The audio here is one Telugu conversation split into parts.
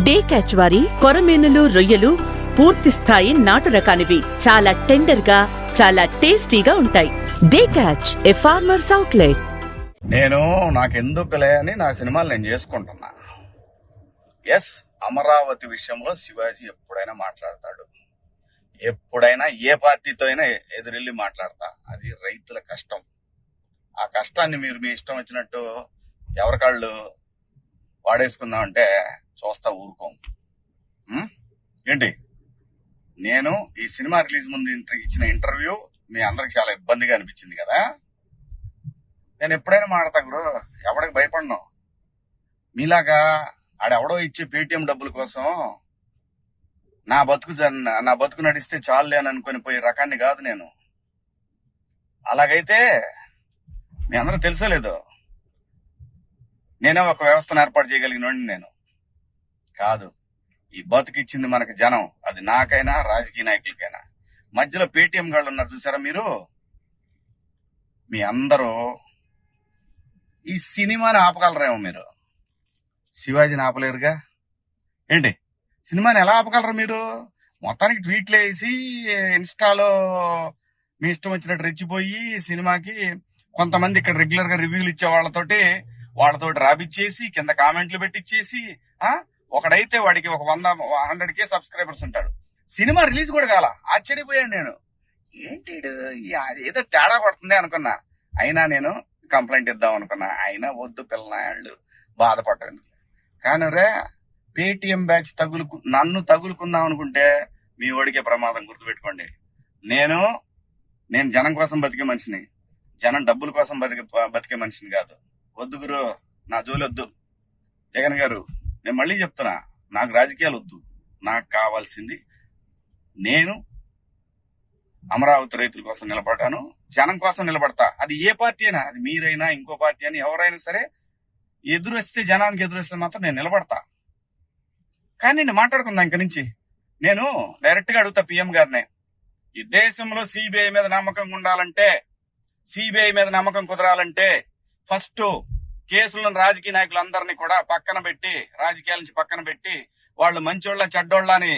డే క్యాచ్ వారి కొరమీనులు, రొయ్యలు పూర్తి స్థాయి నాటు రకానివి. చాలా టెండర్ గా, చాలా టేస్టీగా ఉంటాయి. డే క్యాచ్, ఏ ఫార్మర్స్ అవుట్లెట్. నాకెందుకులే అని నా సినిమాలు నేను చేసుకుంటున్నా. ఎస్, అమరావతి విషయంలో శివాజీ ఎప్పుడైనా మాట్లాడతాడు. ఎప్పుడైనా ఏ పార్టీతో అయినా ఎదురెళ్ళి మాట్లాడతా. అది రైతుల కష్టం. ఆ కష్టాన్ని మీరు మీ ఇష్టం వచ్చినట్టు ఎవరికాళ్ళు వాడేసుకుందామంటే చూస్తా ఊరుకోం. ఏంటి, నేను ఈ సినిమా రిలీజ్ ముందు ఇచ్చిన ఇంటర్వ్యూ మీ అందరికి చాలా ఇబ్బందిగా అనిపించింది కదా. నేను ఎప్పుడైనా మాడతా గురు, ఎవడికి భయపడను. మీలాగా ఆడెవడో ఇచ్చే పేటిఎం డబ్బుల కోసం నా బతుకు నడిస్తే చాలులే అని అనుకుని పోయే రకాన్ని కాదు నేను. అలాగైతే మీ అందరూ తెలుసోలేదో, నేనే ఒక వ్యవస్థను ఏర్పాటు చేయగలిగినోడిని నేను కాదు. ఈ బతుకిచ్చింది మనకి జనం. అది నాకైనా రాజకీయ నాయకులకైనా. మధ్యలో పేటిఎం గాళ్ళు ఉన్నారు చూసారా మీరు. మీ అందరూ ఈ సినిమాని ఆపగలరేమో, మీరు శివాజీని ఆపలేరుగా. ఏంటి, సినిమాని ఎలా ఆపగలరు మీరు? మొత్తానికి ట్వీట్లు వేసి ఇన్స్టాలో మీ ఇష్టం వచ్చినట్టు రెచ్చిపోయి సినిమాకి కొంతమంది ఇక్కడ రెగ్యులర్ గా రివ్యూలు ఇచ్చే వాళ్ళతోటి రాబిచ్చేసి కింద కామెంట్లు పెట్టిచ్చేసి, ఒకడైతే వాడికి ఒక 100K సబ్స్క్రైబర్స్ ఉంటాడు. సినిమా రిలీజ్ కూడా కాల. ఆశ్చర్యపోయాను నేను. ఏంటి ఏదో తేడా కొడుతుంది అనుకున్నా. అయినా నేను కంప్లైంట్ ఇద్దాం అనుకున్నా. అయినా వద్దు పిల్లనాళ్ళు బాధపడ్డాను. కానీ రే, పేటిఎం బ్యాచ్ నన్ను తగులుకుందాం అనుకుంటే మీ ఓడికే ప్రమాదం. గుర్తుపెట్టుకోండి. నేను జనం కోసం బతికే మనిషిని, జనం డబ్బుల కోసం బతికే మనిషిని కాదు. వద్దు గురు, నా జోలి వద్దు. జగన్ గారు, నేను మళ్ళీ చెప్తున్నా, నాకు రాజకీయాలు వద్దు. నాకు కావాల్సింది, నేను అమరావతి రైతుల కోసం నిలబడ్డాను, జనం కోసం నిలబడతా. అది ఏ పార్టీ అయినా, అది మీరైనా ఇంకో పార్టీ అని ఎవరైనా సరే, ఎదురొస్తే జనానికి ఎదురొస్తే మాత్రం నేను నిలబడతా. కానీ నేను మాట్లాడుకుందా ఇంక నుంచి. నేను డైరెక్ట్ గా అడుగుతా పిఎం గారినే, ఈ దేశంలో సిబిఐ మీద నమ్మకం ఉండాలంటే, సిబిఐ మీద నమ్మకం కుదరాలంటే ఫస్ట్ కేసులను రాజకీయ నాయకులందరినీ కూడా పక్కన పెట్టి, రాజకీయాల నుంచి పక్కన పెట్టి, వాళ్ళు మంచోళ్ళ చెడ్డోళ్ళ అని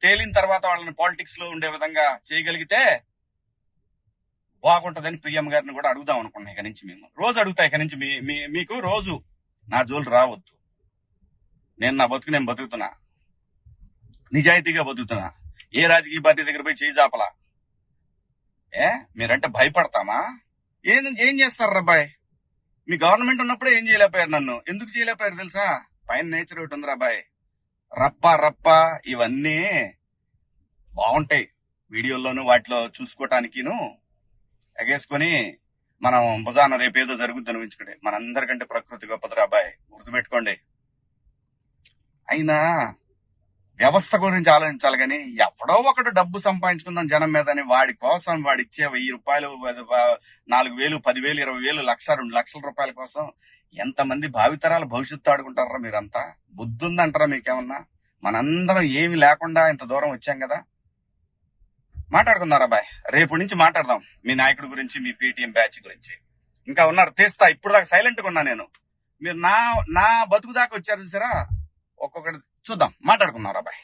తేలిన తర్వాత వాళ్ళని పాలిటిక్స్ లో ఉండే విధంగా చేయగలిగితే బాగుంటదని పిఎం గారిని కూడా అడుగుదాం అనుకున్నా. ఇక నుంచి మేము రోజు అడుగుతా. ఇక నుంచి మీకు రోజు నా జోలు రావద్దు. నేను నా బతుకు నేను బతుకుతున్నా, నిజాయితీగా బతుకుతున్నా. ఏ రాజకీయ పార్టీ దగ్గర పోయి చేయి జాపలా. మీరంటే భయపడతామా? ఏం చేస్తారు రాబాయ్? మీ గవర్నమెంట్ ఉన్నప్పుడే ఏం చేయలేకపోయారు. నన్ను ఎందుకు చేయలేకపోయారు తెలుసా? పైన నేచర్ ఒకటి ఉంది రాబాయ్. రప్ప ఇవన్నీ బాగుంటాయి వీడియోల్లోనూ వాటిలో చూసుకోవటానికిను ఎగేసుకొని మనం భుజాన రేపేదో జరుగుద్ది అనిపించుకుంటే. మనందరికంటే ప్రకృతి గొప్పది రాబాయ్, గుర్తుపెట్టుకోండి. అయినా వ్యవస్థ గురించి ఆలోచించాలి కానీ ఎవడో ఒకడు డబ్బు సంపాదించుకుందాం జనం మీద అని వాడి కోసం వాడిచ్చే 1000 రూపాయలు, 4000, 10,000, 20,000, 1,00,000, 2 లక్షల రూపాయల కోసం ఎంతమంది భావితరాల భవిష్యత్తు ఆడుకుంటారా మీరంతా? బుద్ధుందంటారా మీకేమన్నా? మనందరం ఏమి లేకుండా ఇంత దూరం వచ్చాం కదా. మాట్లాడుకుందారా బాయ్, రేపు నుంచి మాట్లాడదాం మీ నాయకుడి గురించి, మీ పేటిఎం బ్యాచ్ గురించి. ఇంకా ఉన్నారు తీస్తా. ఇప్పుడు దాకా సైలెంట్ గా ఉన్నా నేను. మీరు నా బతుకు దాకా వచ్చారు చూసారా. ఒక్కొక్కటి చూద్దాం, మాట్లాడుకుందాం రా బాయ్.